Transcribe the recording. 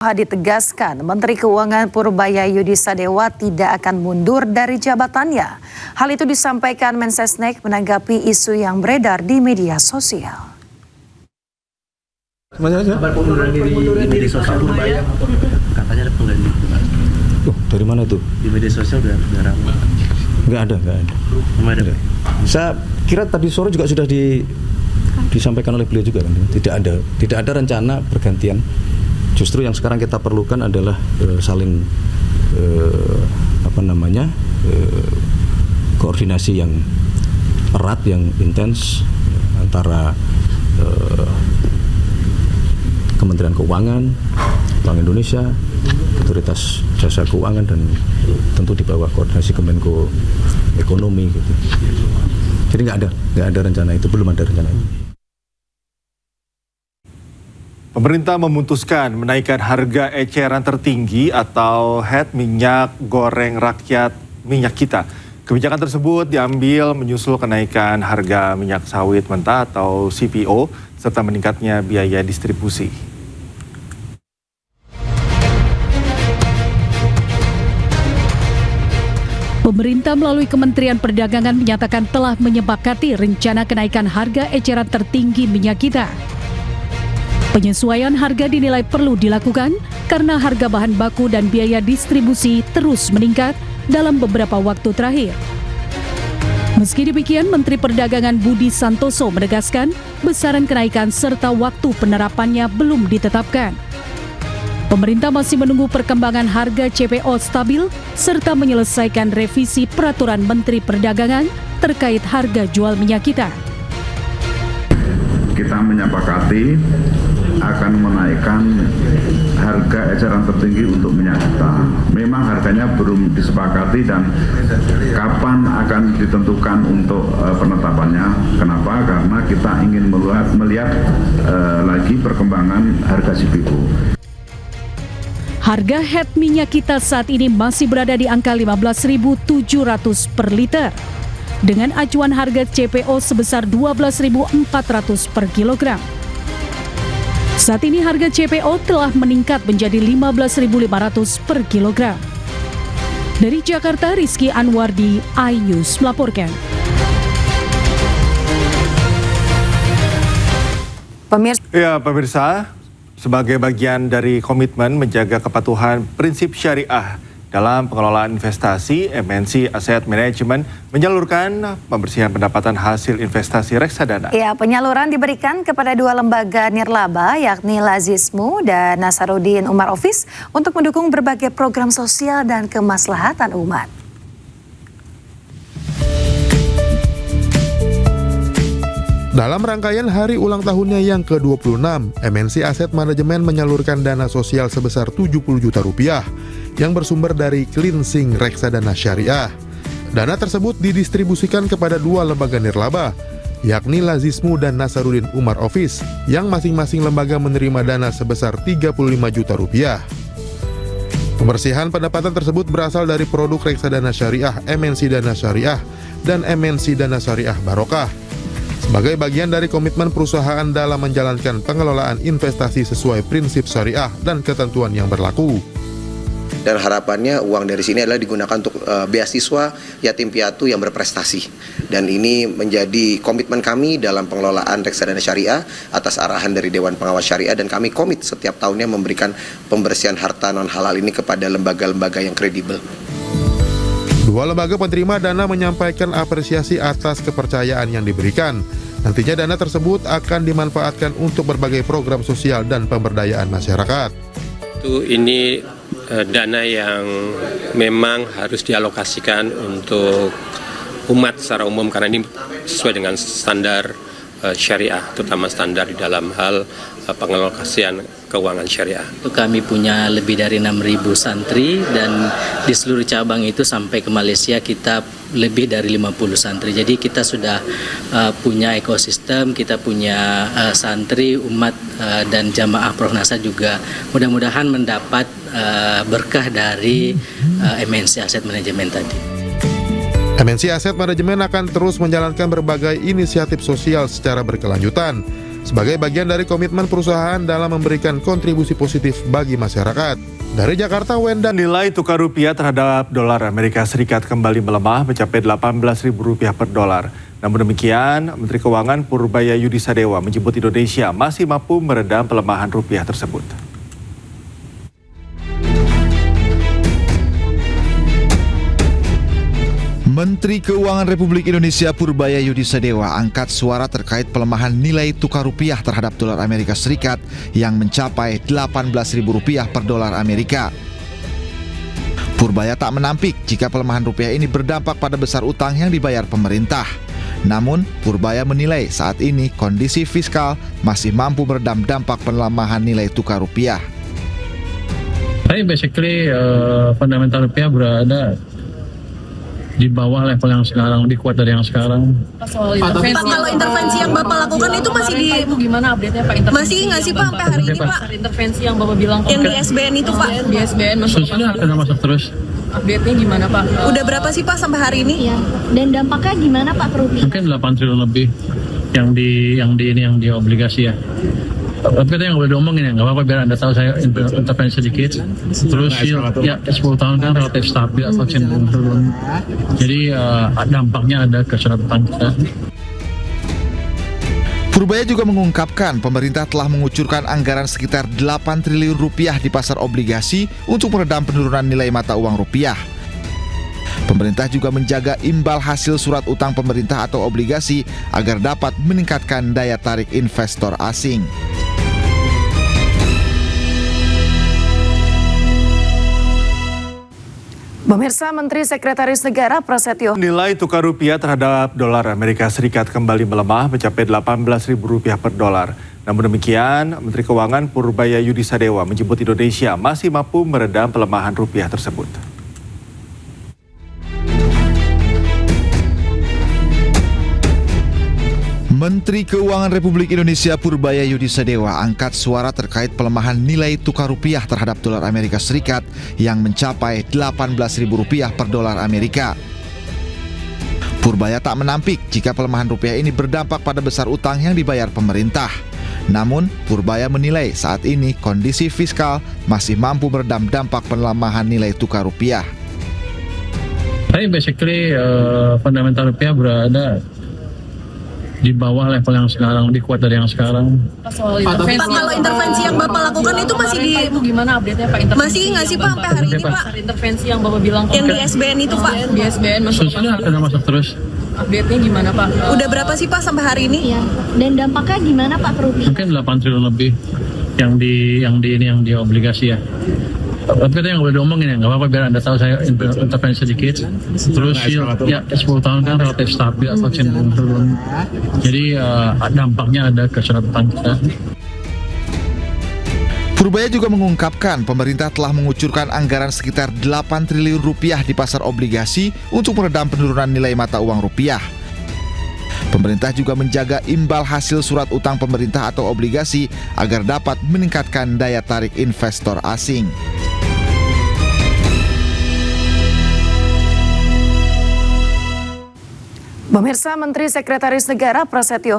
Ditegaskan, Menteri Keuangan Purbaya Yudisadewa tidak akan mundur dari jabatannya. Hal itu disampaikan Mensesnek menanggapi isu yang beredar di media sosial. Kabar pengunduran diri di media sosial Purbaya, katanya ada pengganti. Dari mana tuh? Di media sosial udah ramai. Nggak ada. Memang ada. Saya kira tadi sore juga sudah disampaikan oleh beliau juga kan. Tidak ada rencana pergantian. Justru yang sekarang kita perlukan adalah saling koordinasi yang erat, yang intens antara Kementerian Keuangan, Bank Indonesia, Otoritas Jasa Keuangan, dan tentu di bawah koordinasi Kemenko Ekonomi gitu. Jadi nggak ada rencana itu, belum ada rencana itu. Pemerintah memutuskan menaikkan harga eceran tertinggi atau HET minyak goreng rakyat minyak kita. Kebijakan tersebut diambil menyusul kenaikan harga minyak sawit mentah atau CPO serta meningkatnya biaya distribusi. Pemerintah melalui Kementerian Perdagangan menyatakan telah menyepakati rencana kenaikan harga eceran tertinggi minyak kita. Penyesuaian harga dinilai perlu dilakukan karena harga bahan baku dan biaya distribusi terus meningkat dalam beberapa waktu terakhir. Meski demikian, Menteri Perdagangan Budi Santoso menegaskan besaran kenaikan serta waktu penerapannya belum ditetapkan. Pemerintah masih menunggu perkembangan harga CPO stabil serta menyelesaikan revisi Peraturan Menteri Perdagangan terkait harga jual minyak kita. Kita menyepakati akan menaikkan harga eceran tertinggi untuk minyak kita. Memang harganya belum disepakati dan kapan akan ditentukan untuk penetapannya. Kenapa? Karena kita ingin melihat lagi perkembangan harga CPO. Harga HET minyak kita saat ini masih berada di angka 15.700 per liter. Dengan acuan harga CPO sebesar 12.400 per kilogram. Saat ini harga CPO telah meningkat menjadi 15.500 per kilogram. Dari Jakarta, Rizky Anwardi, iNews melaporkan. Pemirsa, sebagai bagian dari komitmen menjaga kepatuhan prinsip syariah dalam pengelolaan investasi, MNC Asset Management menyalurkan pembersihan pendapatan hasil investasi reksadana. Ya, penyaluran diberikan kepada dua lembaga nirlaba, yakni Lazismu dan Nasaruddin Umar Office, untuk mendukung berbagai program sosial dan kemaslahatan umat. Dalam rangkaian hari ulang tahunnya yang ke-26, MNC Asset Management menyalurkan dana sosial sebesar 70 juta rupiah yang bersumber dari cleansing reksadana syariah. Dana tersebut didistribusikan kepada dua lembaga nirlaba, yakni Lazismu dan Nasaruddin Umar Office, yang masing-masing lembaga menerima dana sebesar 35 juta rupiah. Pembersihan pendapatan tersebut berasal dari produk reksadana syariah MNC Dana Syariah dan MNC Dana Syariah Barokah, sebagai bagian dari komitmen perusahaan dalam menjalankan pengelolaan investasi sesuai prinsip syariah dan ketentuan yang berlaku. Dan harapannya uang dari sini adalah digunakan untuk beasiswa yatim piatu yang berprestasi. Dan ini menjadi komitmen kami dalam pengelolaan reksadana syariah atas arahan dari Dewan Pengawas Syariah, dan kami komit setiap tahunnya memberikan pembersihan harta non halal ini kepada lembaga-lembaga yang kredibel. Dua lembaga penerima dana menyampaikan apresiasi atas kepercayaan yang diberikan. Nantinya dana tersebut akan dimanfaatkan untuk berbagai program sosial dan pemberdayaan masyarakat. Ini dana yang memang harus dialokasikan untuk umat secara umum karena ini sesuai dengan standar syariah, terutama standar di dalam hal pengalokasian keuangan syariah. Kami punya lebih dari 6.000 santri dan di seluruh cabang itu sampai ke Malaysia kita lebih dari 50 santri. Jadi kita sudah punya ekosistem, kita punya santri, umat dan jamaah Prohnasa juga mudah-mudahan mendapat berkah dari MNC Asset Management tadi. MNC Asset Management akan terus menjalankan berbagai inisiatif sosial secara berkelanjutan. sebagai bagian dari komitmen perusahaan dalam memberikan kontribusi positif bagi masyarakat. Dari Jakarta, Wendan. Nilai tukar rupiah terhadap dolar Amerika Serikat kembali melemah mencapai Rp18.000 per dolar. Namun demikian, Menteri Keuangan Purbaya Yudi Sadewa menyebut Indonesia masih mampu meredam pelemahan rupiah tersebut. Menteri Keuangan Republik Indonesia Purbaya Yudi Sadewa angkat suara terkait pelemahan nilai tukar rupiah terhadap dolar Amerika Serikat yang mencapai Rp18.000 per dolar Amerika. Purbaya tak menampik jika pelemahan rupiah ini berdampak pada besar utang yang dibayar pemerintah. Namun, Purbaya menilai saat ini kondisi fiskal masih mampu meredam dampak pelemahan nilai tukar rupiah. Tapi basically fundamental rupiah berada di bawah level yang sekarang, lebih kuat dari yang sekarang. Pak, kalau intervensi yang Bapak lakukan itu masih di gimana update-nya Pak? Masih nggak sih Pak sampai hari ini Pak? Intervensi yang Bapak bilang yang di SBN itu Pak? Di SBN masuk. Sudah akan masuk terus. Update-nya gimana Pak? Udah berapa sih Pak sampai hari ini? Ya. Dan dampaknya gimana Pak ke rupiah? Mungkin 8 triliun lebih yang di obligasi ya. Tapi kita yang boleh diomongin ya, nggak apa-apa biar Anda tahu saya intervensi sedikit. Terus ya 10 tahun kan relatif stabil atau cenderung turun. Jadi dampaknya ada ke surat utang kita. Purbaya juga mengungkapkan pemerintah telah mengucurkan anggaran sekitar 8 triliun rupiah di pasar obligasi untuk meredam penurunan nilai mata uang rupiah. Pemerintah juga menjaga imbal hasil surat utang pemerintah atau obligasi agar dapat meningkatkan daya tarik investor asing. Pemirsa, Menteri Sekretaris Negara Prasetyo. Nilai tukar rupiah terhadap dolar Amerika Serikat kembali melemah mencapai Rp18.000 per dolar. Namun demikian, Menteri Keuangan Purbaya Yudi Sadewa menyebut Indonesia masih mampu meredam pelemahan rupiah tersebut. Menteri Keuangan Republik Indonesia Purbaya Yudi Sadewa angkat suara terkait pelemahan nilai tukar rupiah terhadap dolar Amerika Serikat yang mencapai Rp18.000 per dolar Amerika. Purbaya tak menampik jika pelemahan rupiah ini berdampak pada besar utang yang dibayar pemerintah. Namun, Purbaya menilai saat ini kondisi fiskal masih mampu meredam dampak pelemahan nilai tukar rupiah. Tapi basically fundamental rupiah berada di bawah level yang sekarang, lebih kuat dari yang sekarang. Pak, kalau intervensi yang Bapak lakukan itu masih di gimana update-nya Pak? Masih nggak sih Pak sampai hari ini Pak? Intervensi yang Bapak bilang yang di SBN itu Pak? Di SBN masuk. Sudah akan masuk terus. Update-nya gimana Pak? Udah berapa sih Pak sampai hari ini? Ya. Dan dampaknya gimana Pak ke rupiah? Mungkin 8 triliun lebih yang di obligasi ya. Tapi kita yang boleh diomongin ya, nggak apa-apa biar Anda tahu saya intervensi sedikit. Terus ya 10 tahun kan relatif stabil atau cenderung turun. Jadi dampaknya ada ke surat utang kita. Purbaya juga mengungkapkan pemerintah telah mengucurkan anggaran sekitar 8 triliun rupiah di pasar obligasi untuk meredam penurunan nilai mata uang rupiah. Pemerintah juga menjaga imbal hasil surat utang pemerintah atau obligasi agar dapat meningkatkan daya tarik investor asing. Pemirsa, Menteri Sekretaris Negara Prasetyo